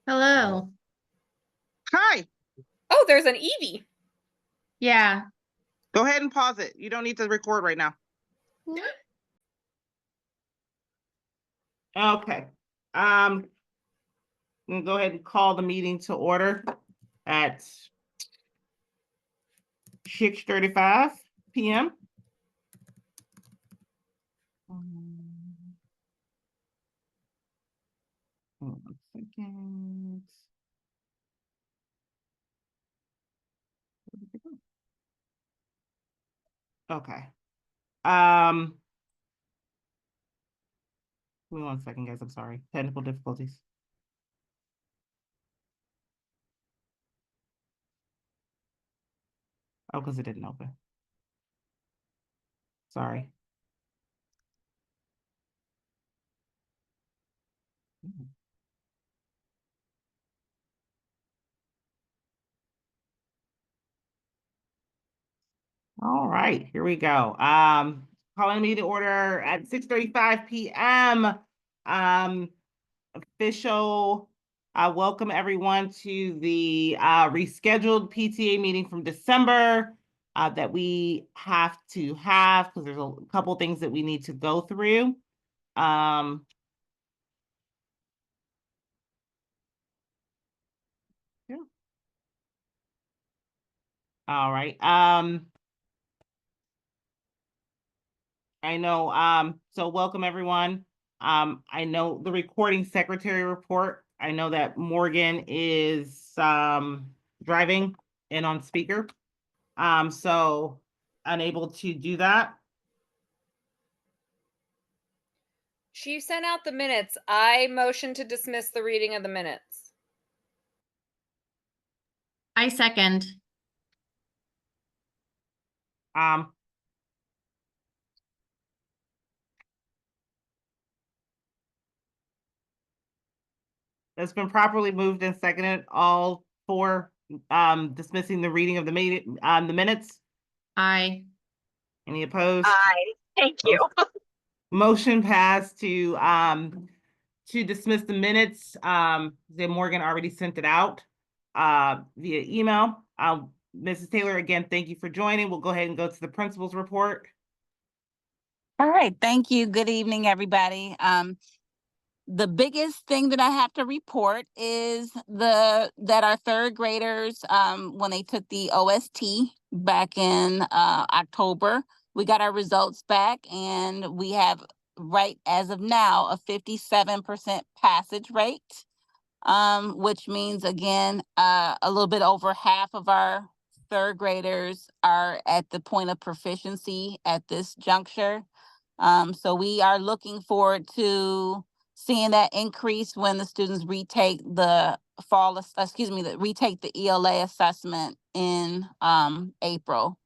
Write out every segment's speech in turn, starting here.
Hello. Hi, Oh, there's an Evie. Yeah. go ahead and pause it. You don't need to record right now. Okay. I'm gonna go ahead and call the meeting to order at 6:35 p.m. Hold on a second. Where did it go? Okay. Give me 1 second, guys. I'm sorry. Technical difficulties. Oh, because it didn't open. Sorry. All right, here we go. Calling me to order at 6:35 p.m. Official. Welcome everyone to the rescheduled PTA meeting from December that we have to have because there's a couple things that we need to go through. Yeah. All right. I know. So welcome everyone. I know the recording secretary report. I know that Morgan is driving and on speaker. So unable to do that. She sent out the minutes. I motion to dismiss the reading of the minutes. I second. It's been properly moved and seconded. All for dismissing the reading of the meeting the minutes. Aye. Any opposed? Aye. Thank you. Motion passed to dismiss the minutes. Morgan already sent it out via email. Mrs. Taylor, again, thank you for joining. We'll go ahead and go to the principal's report. All right. Thank you. Good evening, everybody. The biggest thing that I have to report is that our third graders, when they took the OST back in October, we got our results back, and we have, right as of now, a 57% passage rate, which means, again, a little bit over half of our third graders are at the point of proficiency at this juncture. So we are looking forward to seeing that increase when the students retake the retake the ELA assessment in April.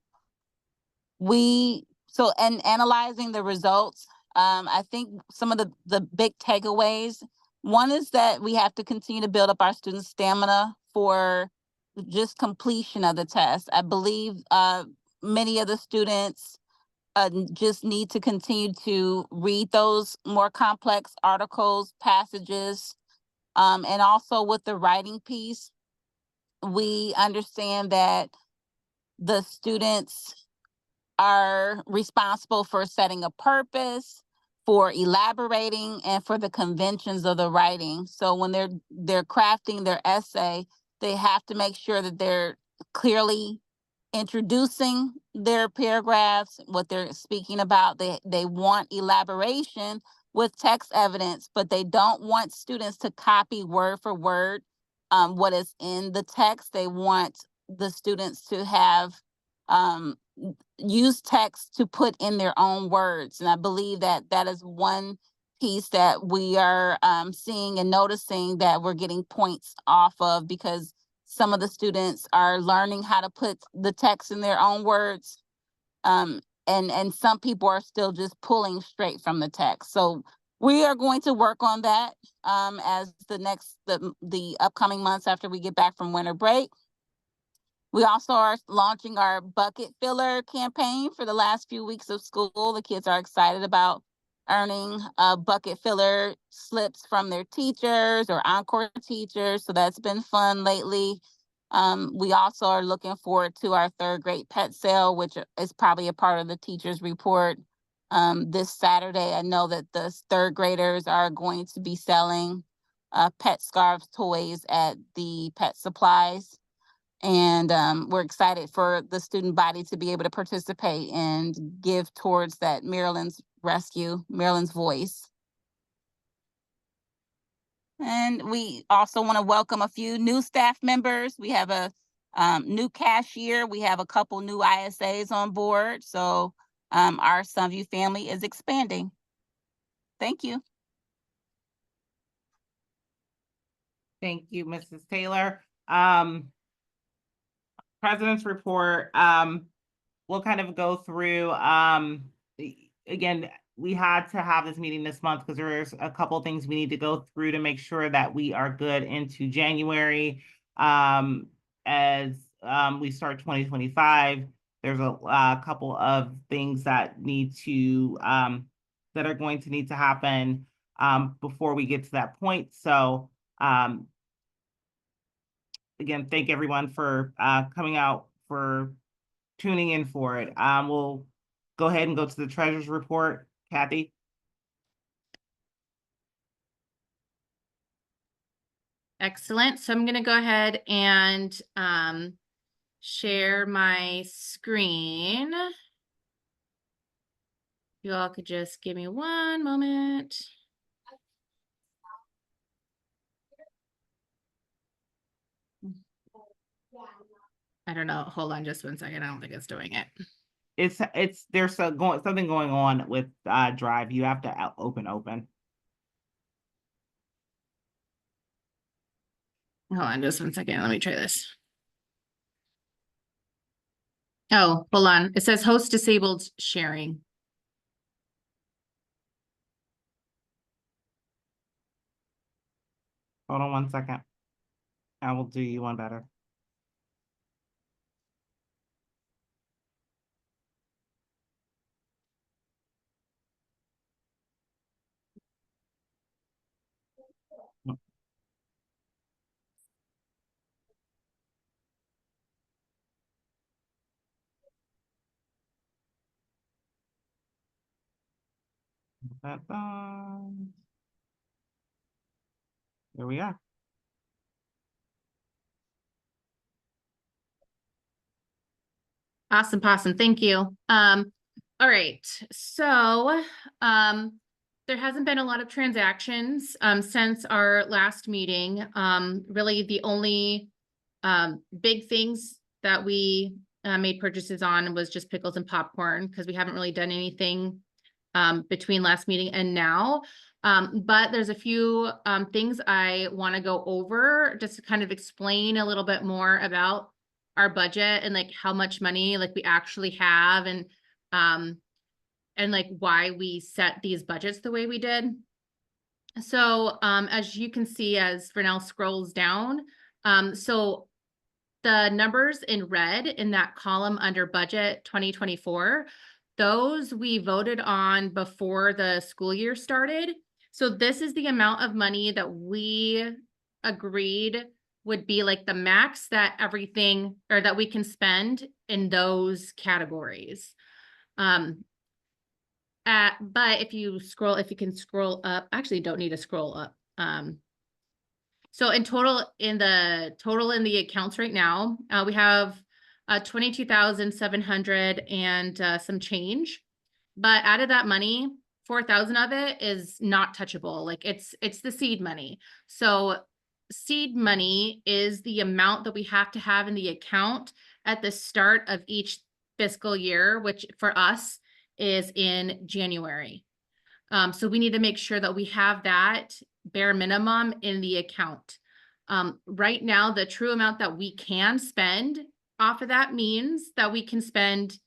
And analyzing the results, I think some of the big takeaways, one is that we have to continue to build up our students' stamina for just completion of the test. I believe many of the students just need to continue to read those more complex articles, passages, and also with the writing piece, we understand that the students are responsible for setting a purpose, for elaborating, and for the conventions of the writing. So when they're crafting their essay, they have to make sure that they're clearly introducing their paragraphs, what they're speaking about. They want elaboration with text evidence, but they don't want students to copy word for word what is in the text. They want the students to have use text to put in their own words. And I believe that that is one piece that we are seeing and noticing that we're getting points off of, because some of the students are learning how to put the text in their own words. And some people are still just pulling straight from the text. So we are going to work on that as the upcoming months after we get back from winter break. We also are launching our bucket filler campaign for the last few weeks of school. The kids are excited about earning bucket filler slips from their teachers or Encore teachers. So that's been fun lately. We also are looking forward to our third grade pet sale, which is probably a part of the teacher's report. This Saturday, I know that the third graders are going to be selling pet scarves, toys at the pet supplies. And we're excited for the student body to be able to participate and give towards that Maryland's Rescue, Maryland's Voice. And we also want to welcome a few new staff members. We have a new cashier. We have a couple new ISAs on board. So our Sunview family is expanding. Thank you. Thank you, Mrs. Taylor. President's report, we'll kind of go through, again, we had to have this meeting this month because there's a couple things we need to go through to make sure that we are good into January. As we start 2025, there's a couple of things that need to, that are going to need to happen before we get to that point. So, again, thank everyone for coming out, for tuning in for it. We'll go ahead and go to the treasurer's report. Kathy? Excellent. So I'm going to go ahead and share my screen. You all could just give me one moment. I don't know. Hold on just one second. I don't think it's doing it. There's something going on with Drive. You have to open. Hold on just one second. Let me try this. Oh, hold on. It says host disabled sharing. Hold on one second. I will do you one better. There we are. Awesome. Thank you. All right. So, there hasn't been a lot of transactions, since our last meeting. Really the only, big things that we, made purchases on was just pickles and popcorn, because we haven't really done anything, between last meeting and now. But there's a few, things I want to go over just to kind of explain a little bit more about our budget and like how much money like we actually have, and like why we set these budgets the way we did. So as you can see, as Vernell scrolls down, so the numbers in red in that column under budget 2024, those we voted on before the school year started. So this is the amount of money that we agreed would be like the max that everything, or that we can spend in those categories. But if you can scroll up, actually don't need to scroll up. So in the accounts right now, we have 22,700 and some change. But out of that money, 4,000 of it is not touchable. Like it's the seed money. So seed money is the amount that we have to have in the account at the start of each fiscal year, which for us is in January. So we need to make sure that we have that bare minimum in the account. Right now, the true amount that we can spend off of that means that we can spend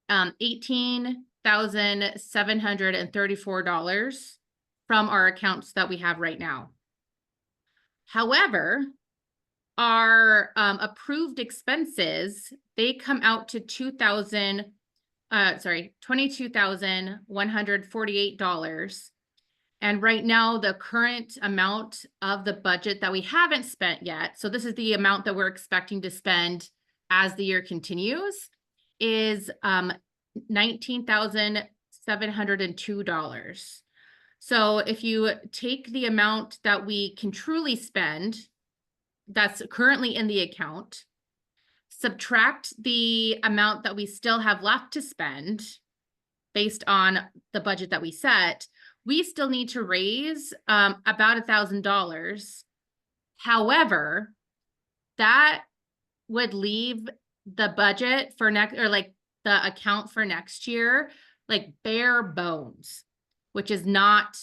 $18,734 from our accounts that we have right now. However, our approved expenses, they come out to $2,400 $22,148. And right now, the current amount of the budget that we haven't spent yet, so this is the amount that we're expecting to spend as the year continues, is $19,702. So if you take the amount that we can truly spend, that's currently in the account, subtract the amount that we still have left to spend based on the budget that we set, we still need to raise about $1,000. However, that would leave the budget for next, or like the account for next year, like bare bones, which is not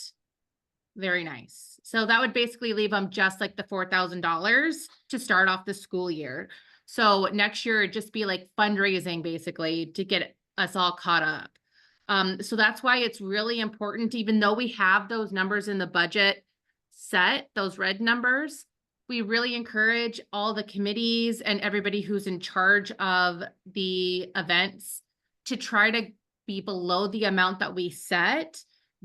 very nice. So that would basically leave them just like the $4,000 to start off the school year. So next year it'd just be like fundraising basically to get us all caught up. So that's why it's really important, even though we have those numbers in the budget set, those red numbers, we really encourage all the committees and everybody who's in charge of the events to try to be below the amount that we set,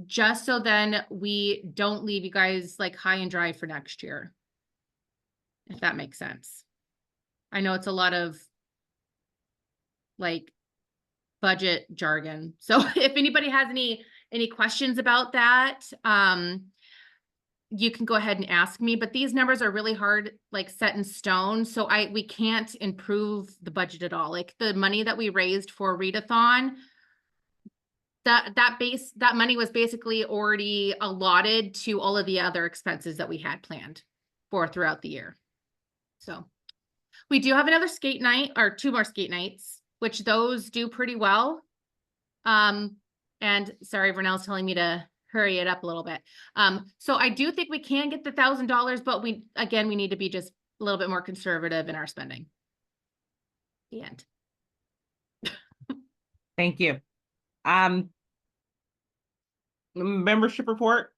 just so then we don't leave you guys like high and dry for next year. If that makes sense. I know it's a lot of like budget jargon. So if anybody has any questions about that, you can go ahead and ask me, but these numbers are really hard, like set in stone. So we can't improve the budget at all. Like the money that we raised for readathon, that money was basically already allotted to all of the other expenses that we had planned for throughout the year. So we do have another skate night, or 2 more skate nights, which those do pretty well. And sorry, Vernell's telling me to hurry it up a little bit. So I do think we can get the $1,000, but we need to be just a little bit more conservative in our spending. The end. Thank you. Membership report.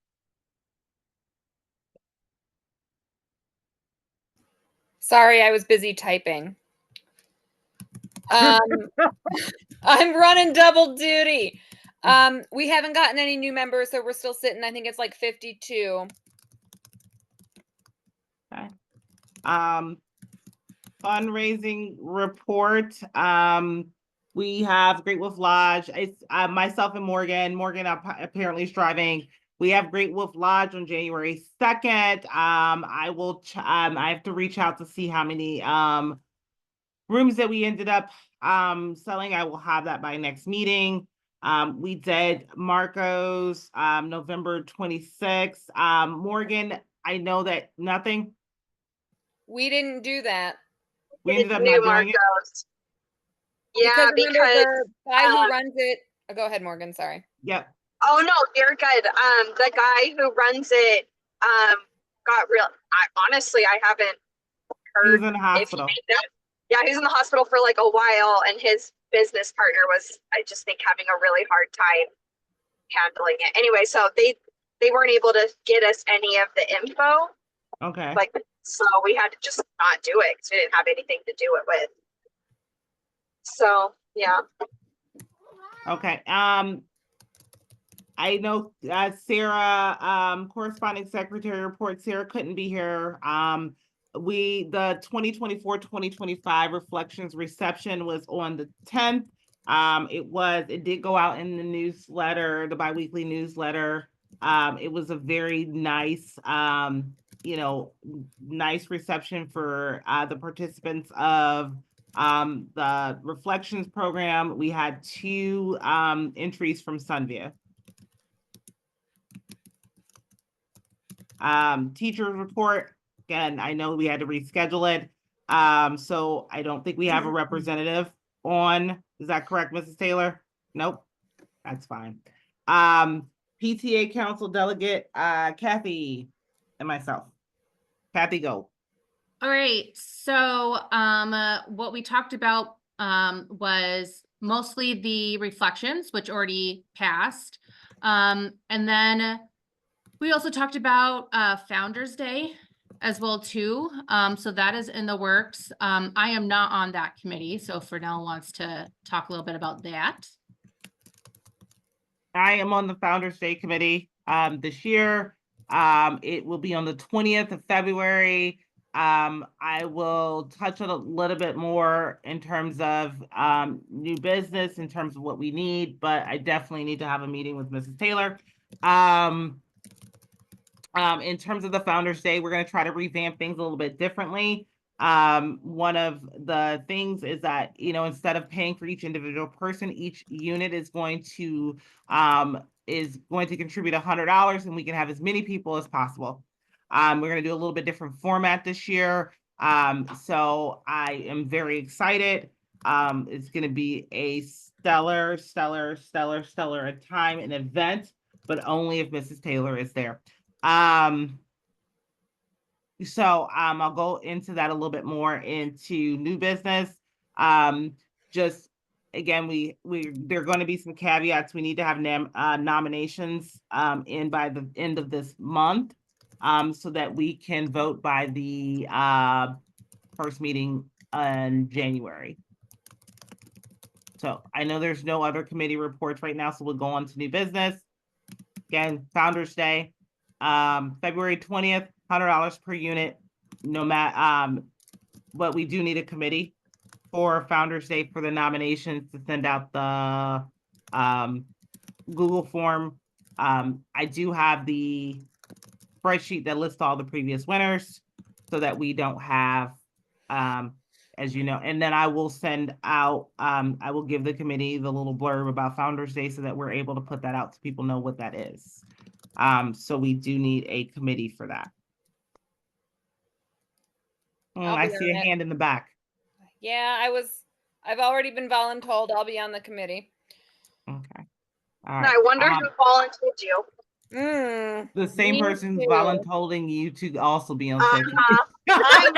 Sorry, I was busy typing. I'm running double duty. We haven't gotten any new members, so we're still sitting, I think it's like 52. Okay. Fundraising report. We have Great Wolf Lodge. It's myself and Morgan. Morgan apparently is driving. We have Great Wolf Lodge on January 2nd. I have to reach out to see how many rooms that we ended up selling. I will have that by next meeting. We did Marcos November 26th. Morgan, I know that nothing. We didn't do that. We ended up New not doing it. Marcos. Yeah, remember because the guy who runs it. Oh, go ahead, Morgan. Sorry. Yep. oh no, you're good. The guy who runs it got real. Honestly, I haven't He was heard in the if he hospital. made that. Yeah, he was in the hospital for like a while, and his business partner was, I just think, having a really hard time handling it. Anyway, so they weren't able to get us any of the info, Okay. like, so we had to just not do it because we didn't have anything to do it with. So yeah. Okay. I know Sarah, corresponding secretary report, Sarah couldn't be here. The 2024-2025 reflections reception was on the 10th. It did go out in the newsletter, the biweekly newsletter. It was a very nice, nice reception for the participants of the reflections program. We had 2 entries from Sunview. Teacher's report, again, I know we had to reschedule it. So I don't think we have a representative on. Is that correct, Mrs. Taylor? Nope, that's fine. PTA council delegate, Kathy and myself. Kathy, go. All right, so what we talked about was mostly the reflections, which already passed. And then we also talked about Founders Day as well too. So that is in the works. I am not on that committee, so if Fernell wants to talk a little bit about that. I am on the Founders Day Committee, this year. It will be on the 20th of February. I will touch on a little bit more in terms of, new business, in terms of what we need, but I definitely need to have a meeting with Mrs. Taylor. In terms of the Founders Day, we're gonna try to revamp things a little bit differently. One of the things is that, instead of paying for each individual person, each unit is going to contribute $100, and we can have as many people as possible. We're gonna do a little bit different format this year. So I am very excited. It's gonna be a stellar time and event, but only if Mrs. Taylor is there. So I'll go into that a little bit more into new business. Just again, there are going to be some caveats. We need to have nominations in by the end of this month, so that we can vote by the first meeting in January. So I know there's no other committee reports right now, so we'll go on to new business. Again, Founders Day, February 20th, $100 per unit, no matter, but we do need a committee for Founders Day for the nominations to send out the Google form. I do have the spreadsheet that lists all the previous winners so that we don't have, as you know, and then I will send out, I will give the committee the little blurb about Founders Day so that we're able to put that out so people know what that is. So we do need a committee for that. I be see a on it. hand in the back. Yeah, I've already been voluntold. I'll be on the committee. Okay. All And right. I wonder who volunteered you. The same me person's too. voluntolding you to also be on said committee. I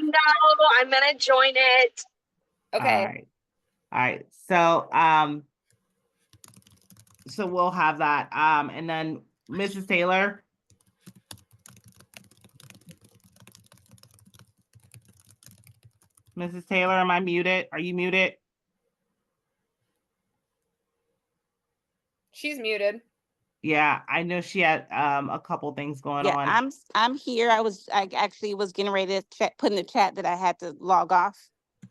know. I'm gonna join it. Okay. All right. So we'll have that. And then Mrs. Taylor. Mrs. Taylor, am I muted? Are you muted? She's muted. Yeah, I know she had a couple things going Yeah, on. I'm here. I actually was getting ready to put in the chat that I had to log off.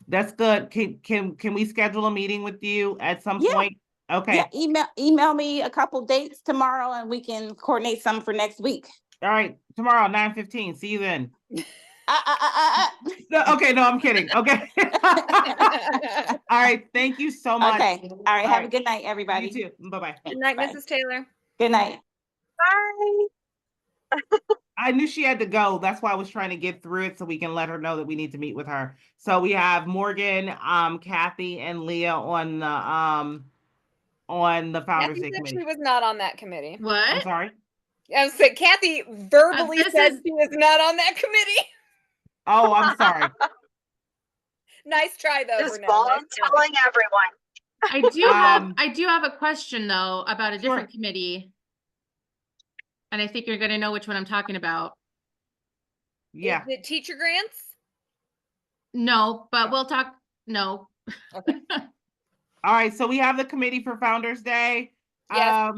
That's good. Can we schedule a meeting with you at some Yeah. point? Okay. Yeah, email me a couple dates tomorrow and we can coordinate some for next week. All right. Tomorrow, 9:15. See you then. No, okay, no, I'm kidding. Okay. All right. Thank you so much. Okay. All right. Have a good night, everybody. You too. Bye-bye. Good night, Bye. Mrs. Taylor. Good night. Bye. I knew she had to go. That's why I was trying to get through it so we can let her know that we need to meet with her. So we have Morgan, Kathy, and Leah on the Founders Kathy Day said committee. she was not on that committee. I'm What? sorry. I was saying Kathy verbally this said is- she was not on that committee. Oh, I'm sorry. Nice try though, Just Brunel. Nice try. volunteering everyone. I do have a question though about a Sure. different committee. And I think you're gonna know which one I'm talking about. Yeah. Is it teacher grants? No, but we'll talk, no. Okay. All right. So we have the committee for Founders Day. Yes.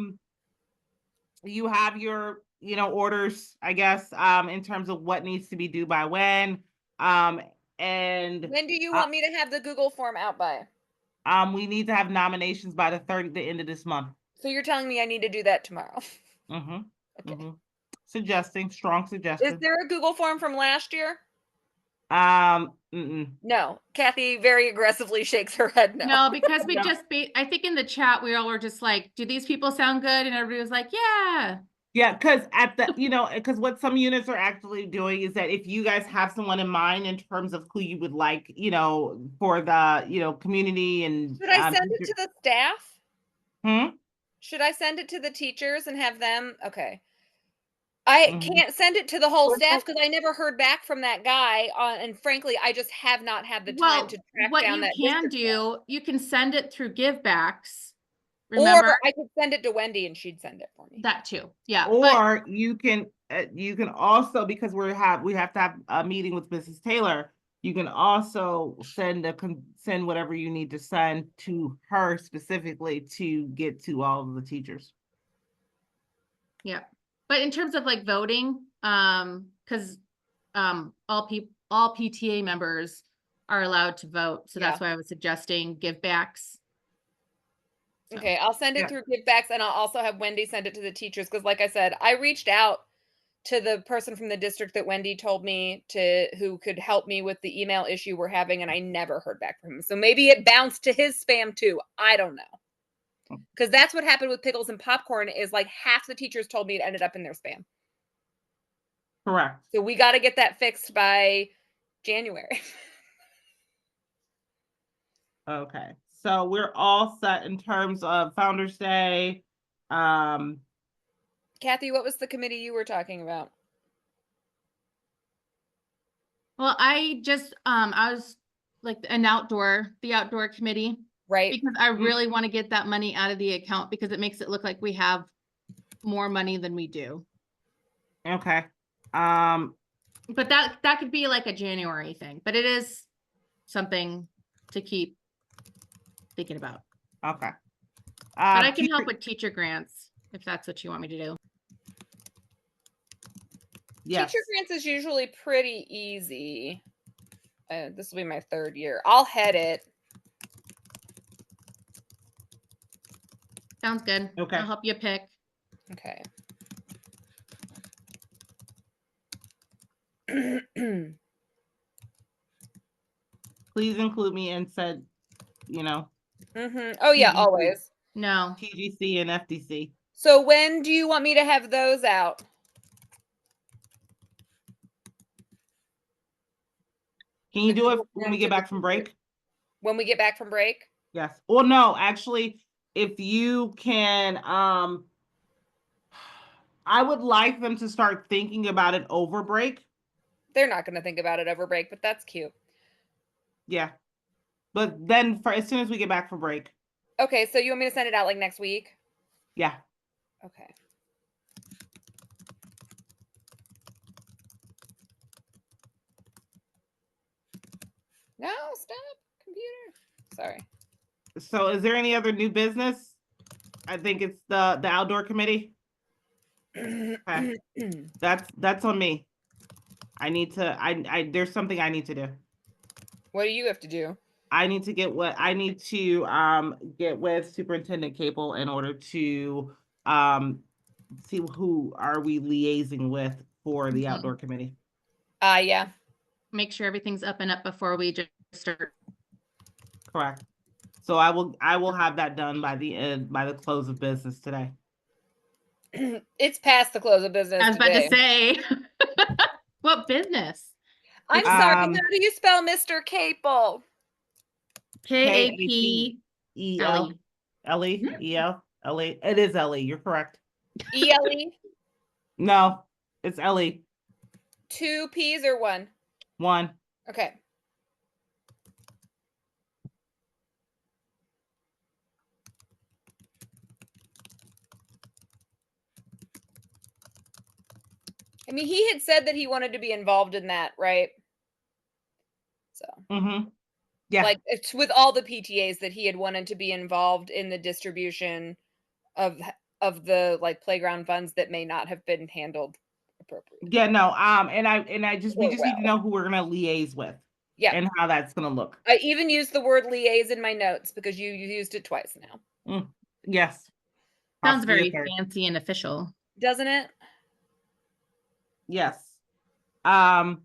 You have your, orders, I guess, in terms of what needs to be due by when. And When do you want me to have the Google form out by? we need to have nominations by the end of this month. So you're telling me I need to do that tomorrow? Mm-hmm. Okay. Mm-hmm. Strong Is suggestion. there a Google form from last year? Mm-mm. No. Kathy very aggressively shakes her head no. No, because we No. I think in the chat, we all were just like, do these people sound good? And everybody was like, yeah. Yeah, because because what some units are actually doing is that if you guys have someone in mind in terms of who you would like, for the, community and. Should I send it to the staff? Hmm? Should I send it to the teachers and have them? Okay. I Mhm. can't send it to the whole What's staff that? because I never heard back from that guy. And frankly, I just have not had the time Well, to track what down you that can district yet. do, you can send it through givebacks. Remember Or I could send it to Wendy and she'd send it for me. that too. Yeah. But Or you can also, because we have to have a meeting with Mrs. Taylor, You can also send send whatever you need to send to her specifically to get to all of the teachers. Yeah, but in terms of like voting, because all PTA members are allowed to vote, so that's why I was suggesting give backs. So, Okay, I'll send it Yeah. through givebacks, and I'll also have Wendy send it to the teachers, because like I said, I reached out to the person from the district that Wendy told me who could help me with the email issue we're having, and I never heard back from him. So maybe it bounced to his spam too. I don't know. Because that's what happened with pickles and popcorn, is like half the teachers told me it ended up in their spam. Correct. So we got to get that fixed by January. Okay, so we're all set in terms of Founder's Day. Kathy, what was the committee you were talking about? well, I was like the outdoor committee, Right. because I really want to get that money out of the account because it makes it look like we have more money than we do. Okay. But that could be like a January thing, but it is something to keep thinking about. Okay. But I can help with teacher grants if that's what you want me to do. Yes. Teacher grants is usually pretty easy. This will be my 3rd year. I'll head it. Sounds good. Okay. I'll help you pick. Okay. Please include me and said, Oh yeah, TGC. always. No, TGC and FDC. So when do you want me to have those out? Can you do it when we get back from break? When we get back from break? Yes. Well, no, actually, if you can, I would like them to start thinking about it over break. They're not going to think about it over break, but that's cute. Yeah. But then as soon as we get back from break. Okay, so you want me to send it out like next week? Yeah. Okay. No, stop, computer. Sorry. So is there any other new business? I think it's the outdoor committee. Okay. That's on me. I need to, there's something I need to do. What do you have to do? I need to get with Superintendent Capel in order to see who are we liaising with for the outdoor committee. Yeah. make sure everything's up and up before we just start. Correct. So I will have that done by the close of business today. It's past the close of business. I was about today. to say, what business? I'm sorry. How do you spell Mr. Capel? K-A-P-E-L-E. L-E. It is L-E. You're correct. E-L-E? No, it's L-E. 2 P's or 1? 1. Okay. I mean, he had said that he wanted to be involved in that, right? So, Yeah. like, it's with all the PTAs that he had wanted to be involved in the distribution of the like playground funds that may not have been handled appropriately. Yeah, no, we just need to know who we're gonna liaise with. Yeah. And how that's gonna look. I even used the word liaise in my notes because you used it twice now. Yes. Sounds Possibly a very third. fancy and official. Doesn't it? Yes. All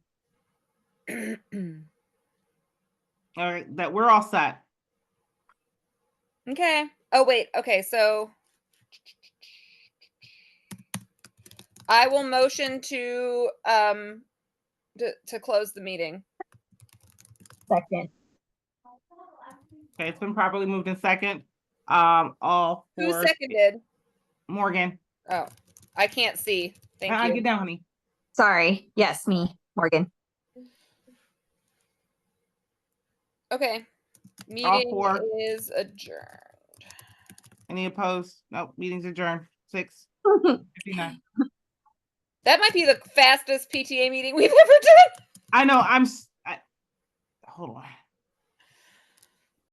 right, that we're all set. Okay. Oh, wait. Okay. So I will motion to close the meeting. Second. Okay, it's been properly moved in second. All Who for seconded? Morgan. Oh, I can't see. Thank you. Get down, honey. Sorry. Yes, me, Morgan. Okay. Meeting four. is adjourned. Any opposed? Nope, meeting's adjourned. 6:59. That might be the fastest PTA meeting we've ever done. I know, hold on.